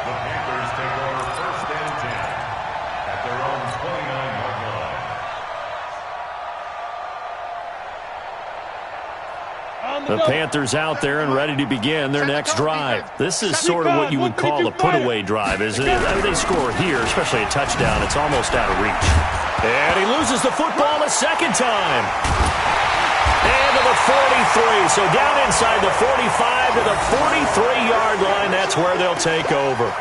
Speaker 2: The Panthers take over first and 10 at their own 29-yard line.
Speaker 1: The Panthers out there and ready to begin their next drive. This is sort of what you would call a put-away drive, isn't it? I mean, they score here, especially a touchdown. It's almost out of reach. And he loses the football a second time. And to the 43. So down inside the 45 to the 43-yard line. That's where they'll take over.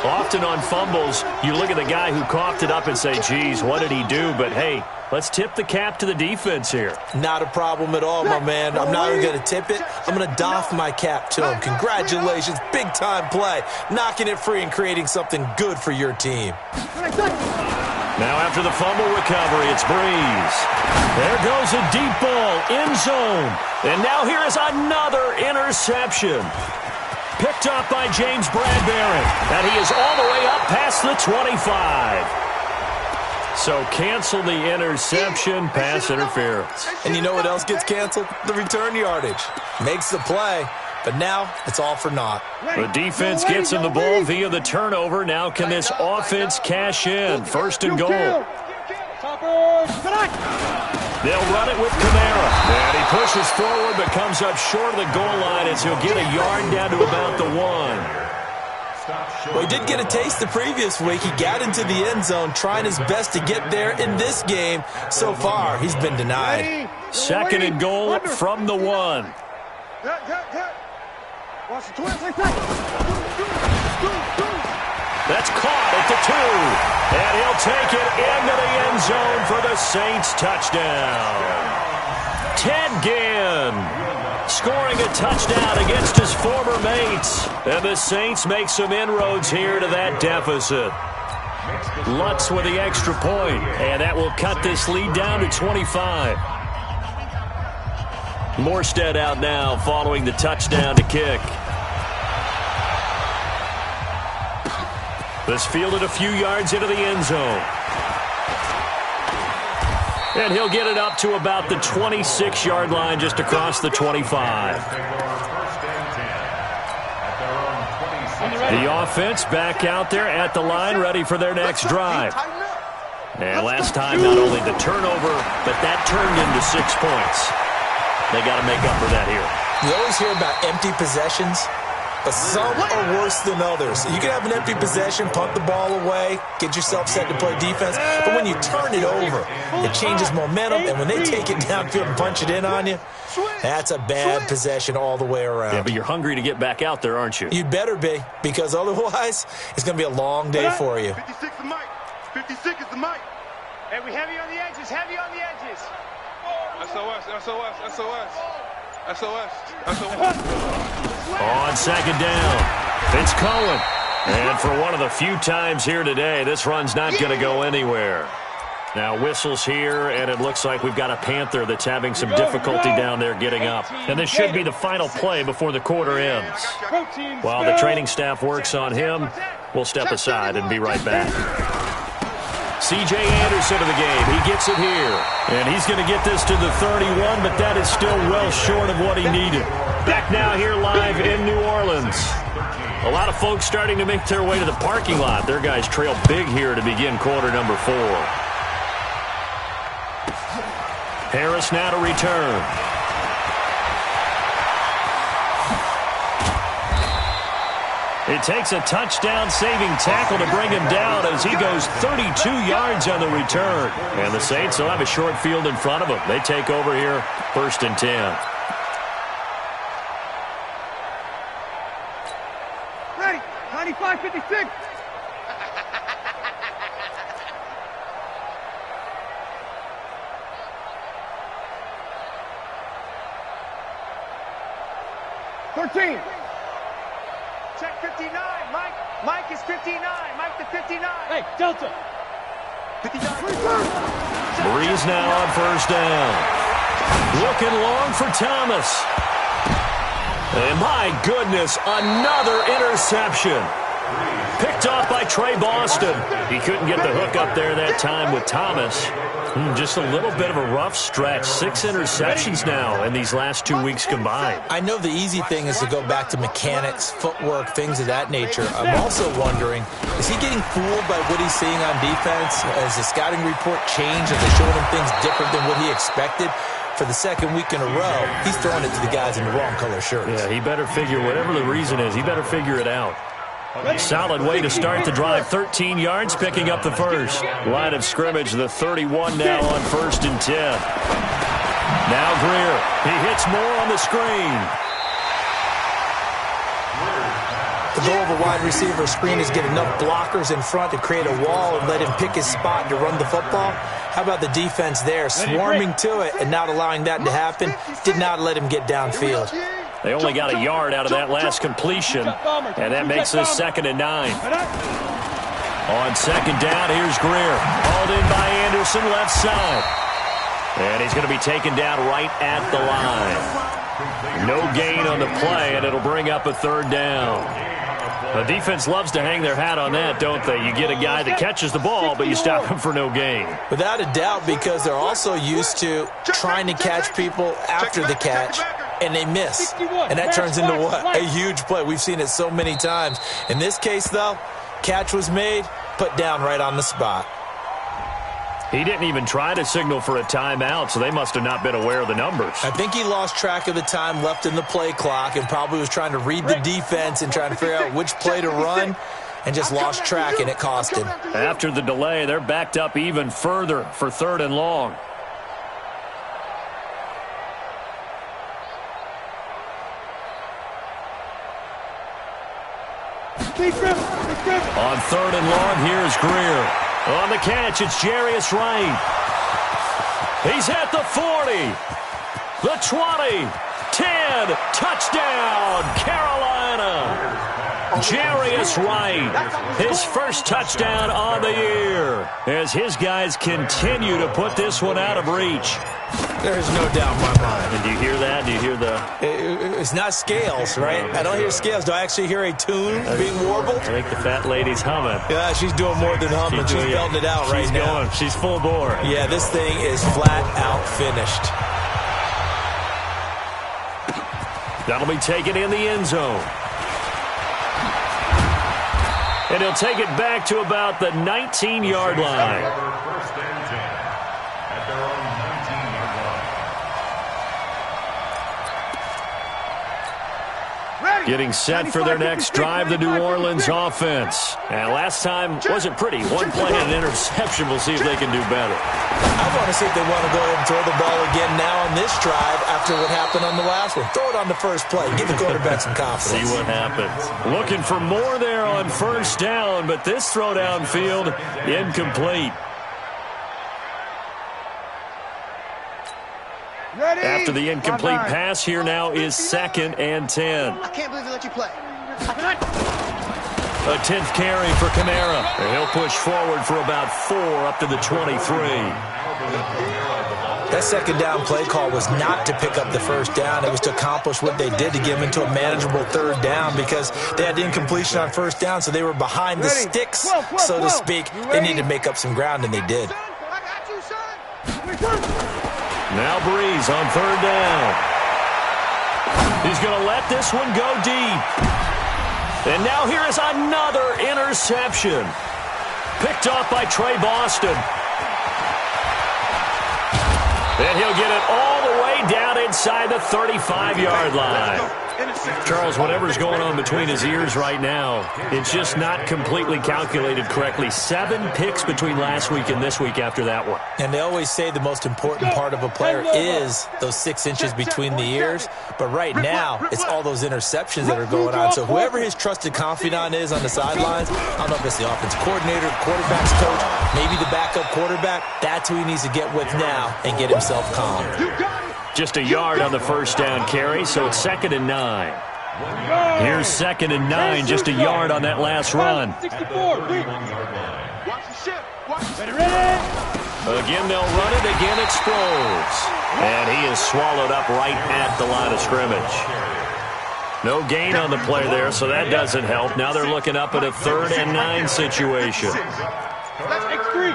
Speaker 1: Often on fumbles, you look at the guy who coughed it up and say, geez, what did he do? But, hey, let's tip the cap to the defense here.
Speaker 5: Not a problem at all, my man. I'm not even going to tip it. I'm going to doff my cap to him. Congratulations. Big-time play. Knocking it free and creating something good for your team.
Speaker 1: Now after the fumble recovery, it's Breeze. There goes a deep ball, end zone. And now here is another interception. Picked up by James Bradbury. And he is all the way up past the 25. So cancel the interception, pass interference.
Speaker 5: And you know what else gets canceled? The return yardage. Makes the play, but now it's all for naught.
Speaker 1: The defense gets him the ball via the turnover. Now can this offense cash in? First and goal. They'll run it with Kamara. And he pushes forward but comes up short of the goal line as he'll get a yard down to about the 1.
Speaker 5: Well, he did get a taste the previous week. He got into the end zone trying his best to get there in this game. So far, he's been denied.
Speaker 1: Second and goal from the 1. That's caught at the 2. And he'll take it into the end zone for the Saints touchdown. Ted Ginn scoring a touchdown against his former mates. And the Saints make some inroads here to that deficit. Lutz with the extra point, and that will cut this lead down to 25. Morstead out now following the touchdown to kick. This fielded a few yards into the end zone. And he'll get it up to about the 26-yard line just across the 25. The offense back out there at the line, ready for their next drive. And last time, not only the turnover, but that turned into 6 points. They got to make up for that here.
Speaker 5: You always hear about empty possessions, but some are worse than others. You can have an empty possession, punt the ball away, get yourself set to play defense, but when you turn it over, it changes momentum, and when they take it downfield and punch it in on you, that's a bad possession all the way around.
Speaker 1: Yeah, but you're hungry to get back out there, aren't you?
Speaker 5: You'd better be, because otherwise, it's going to be a long day for you.
Speaker 4: 56 is the mic. 56 is the mic.
Speaker 6: Hey, we heavy on the edges, heavy on the edges.
Speaker 4: SOS, SOS, SOS. SOS, SOS.
Speaker 1: On second down, it's Cohen. And for one of the few times here today, this run's not going to go anywhere. Now whistles here, and it looks like we've got a Panther that's having some difficulty down there getting up. And this should be the final play before the quarter ends. While the training staff works on him, we'll step aside and be right back. C.J. Anderson of the game. He gets it here. And he's going to get this to the 31, but that is still well short of what he needed. Back now here live in New Orleans. A lot of folks starting to make their way to the parking lot. Their guys trail big here to begin quarter number 4. Harris now to return. It takes a touchdown-saving tackle to bring him down as he goes 32 yards on the return. And the Saints will have a short field in front of them. They take over here, first and 10.
Speaker 3: Ready, 95-56.
Speaker 6: Check 59. Mike is 59. Mike to 59.
Speaker 3: Hey, Delta.
Speaker 6: 59.
Speaker 1: Breeze now on first down. Looking long for Thomas. And my goodness, another interception. Picked off by Trey Boston. He couldn't get the hook up there that time with Thomas. Just a little bit of a rough stretch. 6 interceptions now in these last 2 weeks combined.
Speaker 5: I know the easy thing is to go back to mechanics, footwork, things of that nature. I'm also wondering, is he getting fooled by what he's seeing on defense? Has the scouting report changed? Are they showing him things different than what he expected? For the second week in a row, he's throwing it to the guys in the wrong color shirts.
Speaker 1: Yeah, he better figure, whatever the reason is, he better figure it out. Solid way to start the drive. 13 yards, picking up the first. Line of scrimmage, the 31 now on 1st and 10. Now Greer. He hits more on the screen.
Speaker 5: The goal of a wide receiver screen is get enough blockers in front to create a wall and let him pick his spot to run the football. How about the defense there, swarming to it and not allowing that to happen? Did not let him get downfield.
Speaker 1: They only got a yard out of that last completion, and that makes this 2nd and 9. On 2nd down, here's Greer. Hauled in by Anderson, left side. And he's going to be taken down right at the line. No gain on the play, and it'll bring up a 3rd down. The defense loves to hang their hat on that, don't they? You get a guy that catches the ball, but you stop him for no gain.
Speaker 5: Without a doubt, because they're also used to trying to catch people after the catch, and they miss. And that turns into what? A huge play. We've seen it so many times. In this case, though, catch was made, put down right on the spot.
Speaker 1: He didn't even try to signal for a timeout, so they must have not been aware of the numbers.
Speaker 5: I think he lost track of the time left in the play clock and probably was trying to read the defense and trying to figure out which play to run and just lost track, and it cost him.
Speaker 1: After the delay, they're backed up even further for 3rd and long. On 3rd and long, here's Greer. On the catch, it's Jarius Wright. He's at the 40, the 20, 10, touchdown, Carolina. Jarius Wright, his first touchdown on the year, as his guys continue to put this one out of reach.
Speaker 5: There's no doubt in my mind.
Speaker 1: And do you hear that? Do you hear the...
Speaker 5: It's not scales, right? I don't hear scales. Do I actually hear a tune being warbled?
Speaker 1: I think the fat lady's humming.
Speaker 5: Yeah, she's doing more than humming. She's belting it out right now.
Speaker 1: She's going. She's full bore.
Speaker 5: Yeah, this thing is flat out finished.
Speaker 1: That'll be taken in the end zone. And he'll take it back to about the 19-yard line.
Speaker 2: First and 10 at their own 19-yard line.
Speaker 1: Getting set for their next drive, the New Orleans offense. And last time wasn't pretty. One play and an interception. We'll see if they can do better.
Speaker 5: I want to see if they want to go ahead and throw the ball again now on this drive after what happened on the last one. Throw it on the first play. Give the quarterback some confidence.
Speaker 1: See what happens. Looking for more there on 1st down, but this throw downfield incomplete. After the incomplete pass, here now is 2nd and 10.
Speaker 6: I can't believe they let you play.
Speaker 1: A 10th carry for Kamara. He'll push forward for about 4 up to the 23.
Speaker 5: That 2nd down play call was not to pick up the 1st down. It was to accomplish what they did to get them into a manageable 3rd down because they had incompletion on 1st down, so they were behind the sticks, so to speak. They needed to make up some ground, and they did.
Speaker 1: Now Breeze on 3rd down. He's going to let this one go deep. And now here is another interception. Picked off by Trey Boston. And he'll get it all the way down inside the 35-yard line. Charles, whatever's going on between his ears right now, it's just not completely calculated correctly. 7 picks between last week and this week after that one.
Speaker 5: And they always say the most important part of a player is those 6 inches between the ears. But right now, it's all those interceptions that are going on. So whoever his trusted confidant is on the sidelines, I don't know if it's the offensive coordinator, quarterback's coach, maybe the backup quarterback, that's who he needs to get with now and get himself calm.
Speaker 1: Just a yard on the 1st down carry, so it's 2nd and 9. Here's 2nd and 9, just a yard on that last run.
Speaker 3: 64.
Speaker 4: Watch the ship. Watch.
Speaker 3: Ready.
Speaker 1: Again, they'll run it. Again, it's Sproles. And he is swallowed up right at the line of scrimmage. No gain on the play there, so that doesn't help. Now they're looking up at a 3rd and 9 situation.
Speaker 3: X3,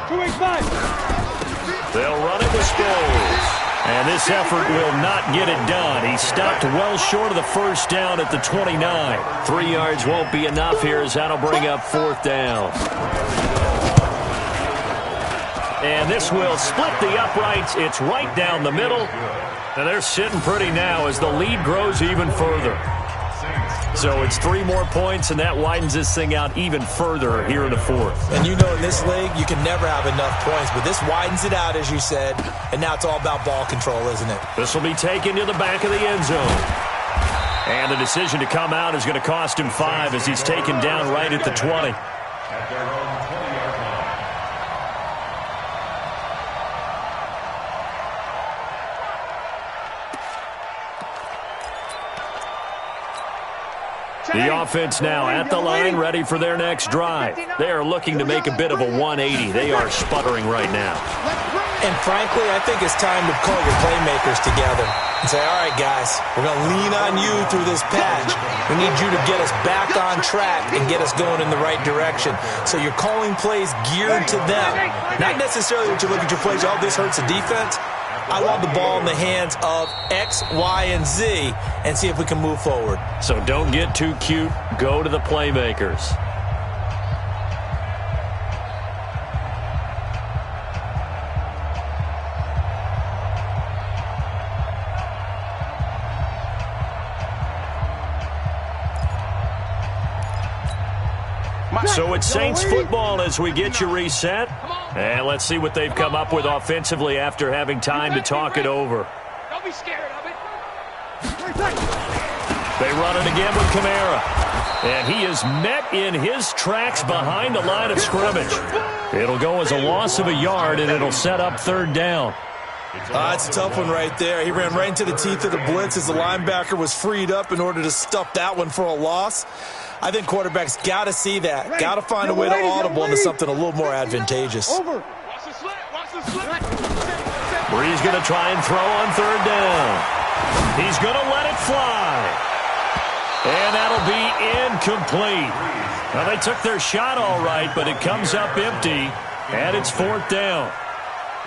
Speaker 3: 285.
Speaker 1: They'll run it with Sproles. And this effort will not get it done. He stopped well short of the first down at the 29. 3 yards won't be enough here as that'll bring up 4th down. And this will split the uprights. It's right down the middle. And they're sitting pretty now as the lead grows even further. So it's 3 more points, and that widens this thing out even further here in the 4th.
Speaker 5: And you know in this league, you can never have enough points, but this widens it out, as you said, and now it's all about ball control, isn't it?
Speaker 1: This will be taken to the back of the end zone. And the decision to come out is going to cost him 5 as he's taken down right at the 20.
Speaker 2: At their own 20-yard line.
Speaker 1: The offense now at the line, ready for their next drive. They are looking to make a bit of a 180. They are sputtering right now.
Speaker 5: And frankly, I think it's time to call your playmakers together and say, all right, guys, we're going to lean on you through this patch. We need you to get us back on track and get us going in the right direction. So you're calling plays geared to them. Not necessarily that you look at your plays, oh, this hurts the defense. I want the ball in the hands of X, Y, and Z and see if we can move forward.
Speaker 1: So don't get too cute. Go to the playmakers. So it's Saints football as we get you reset. And let's see what they've come up with offensively after having time to talk it over.
Speaker 6: Don't be scared of it.
Speaker 1: They run it again with Kamara. And he is met in his tracks behind the line of scrimmage. It'll go as a loss of a yard, and it'll set up 3rd down.
Speaker 5: It's a tough one right there. He ran right into the teeth of the blitz as the linebacker was freed up in order to stuff that one for a loss. I think quarterbacks got to see that. Got to find a way to audible into something a little more advantageous.
Speaker 3: Over.
Speaker 6: Watch the slit. Watch the slit.
Speaker 1: Bree's going to try and throw on 3rd down. He's going to let it fly. And that'll be incomplete. Well, they took their shot all right, but it comes up empty, and it's 4th down.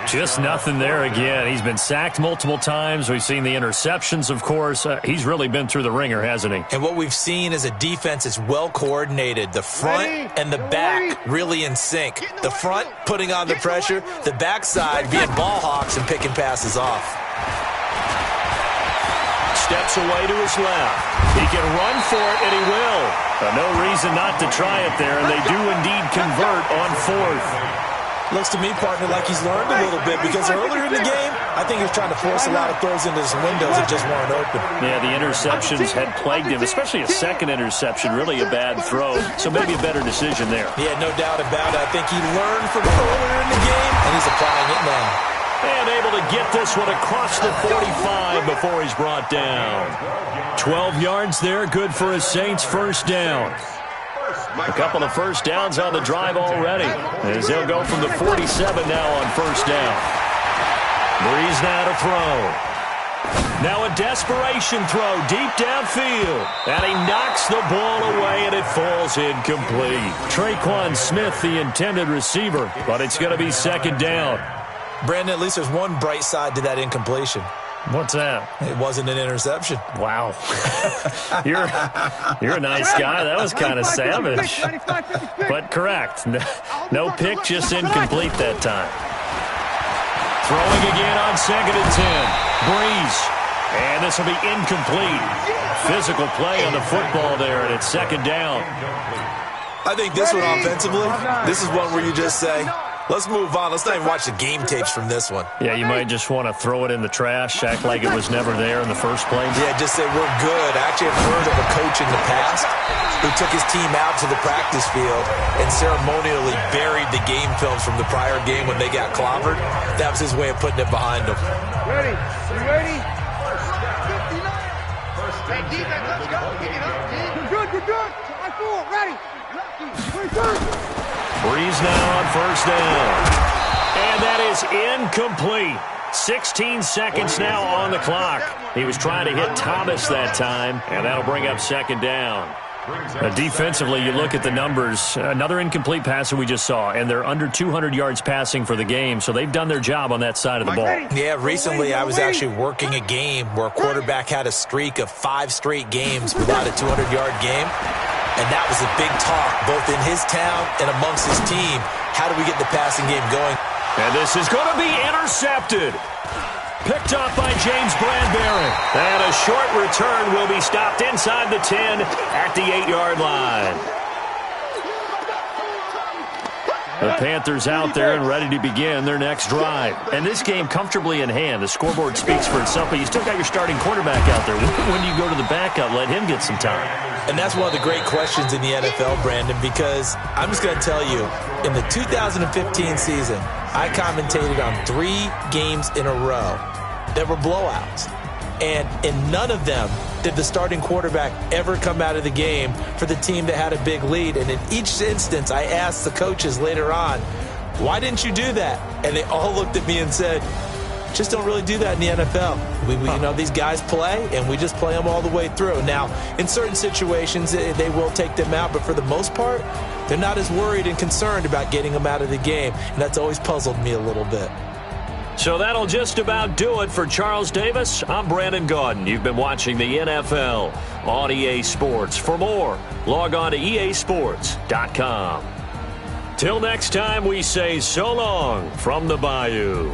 Speaker 1: Just nothing there again. He's been sacked multiple times. We've seen the interceptions, of course. He's really been through the ringer, hasn't he?
Speaker 5: And what we've seen is a defense is well coordinated. The front and the back really in sync. The front putting on the pressure, the backside being ball hawks and picking passes off.
Speaker 1: Steps away to his left. He can run for it, and he will. No reason not to try it there, and they do indeed convert on 4th.
Speaker 5: Looks to me, partner, like he's learned a little bit because earlier in the game, I think he was trying to force a lot of throws into some windows that just weren't open.
Speaker 1: Yeah, the interceptions had plagued him, especially a second interception, really a bad throw. So maybe a better decision there.
Speaker 5: Yeah, no doubt about it. I think he learned from earlier in the game, and he's applying it now.
Speaker 1: And able to get this one across the 45 before he's brought down. 12 yards there, good for a Saints 1st down. A couple of 1st downs on the drive already, as they'll go from the 47 now on 1st down. Breeze now to throw. Now a desperation throw deep downfield. And he knocks the ball away, and it falls incomplete. Traquan Smith, the intended receiver, but it's going to be 2nd down.
Speaker 5: Brandon, at least there's one bright side to that incompletion.
Speaker 1: What's that?
Speaker 5: It wasn't an interception.
Speaker 1: Wow. You're a nice guy. That was kind of savage. But correct. No pick, just incomplete that time. Throwing again on 2nd and 10. Breeze. And this will be incomplete. Physical play on the football there, and it's 2nd down.
Speaker 5: I think this one offensively, this is one where you just say, let's move on. Let's not even watch the game tapes from this one.
Speaker 1: Yeah, you might just want to throw it in the trash, act like it was never there in the first place.
Speaker 5: Yeah, just say we're good. I actually have heard of a coach in the past who took his team out to the practice field and ceremonially buried the game films from the prior game when they got clobbered. That was his way of putting it behind them.
Speaker 3: Ready? You ready?
Speaker 6: Hey, defense, let's go. Pick it up, D.
Speaker 3: You're good. You're good. I fool. Ready?
Speaker 1: Breeze now on 1st down. And that is incomplete. 16 seconds now on the clock. He was trying to hit Thomas that time, and that'll bring up second down. Defensively, you look at the numbers. Another incomplete passer we just saw, and they're under 200 yards passing for the game, so they've done their job on that side of the ball.
Speaker 5: Yeah, recently I was actually working a game where a quarterback had a streak of 5 straight games without a 200-yard game, and that was a big talk both in his town and amongst his team. How do we get the passing game going?
Speaker 1: And this is going to be intercepted. Picked off by James Bradbury. And a short return will be stopped inside the 10 at the 8-yard line. The Panthers out there and ready to begin their next drive. And this game comfortably in hand. The scoreboard speaks for itself, but you still got your starting quarterback out there. When do you go to the backup, let him get some time?
Speaker 5: And that's one of the great questions in the NFL, Brandon, because I'm just going to tell you, in the 2015 season, I commentated on 3 games in a row that were blowouts. And in none of them did the starting quarterback ever come out of the game for the team that had a big lead. And in each instance, I asked the coaches later on, why didn't you do that? And they all looked at me and said, just don't really do that in the NFL. We you know, these guys play, and we just play them all the way through. Now, in certain situations, they will take them out, but for the most part, they're not as worried and concerned about getting them out of the game, and that's always puzzled me a little bit.
Speaker 1: So that'll just about do it for Charles Davis. I'm Brandon Gaudin. You've been watching the NFL on EA Sports. For more, log on to easports.com. Till next time, we say so long from the Bayou.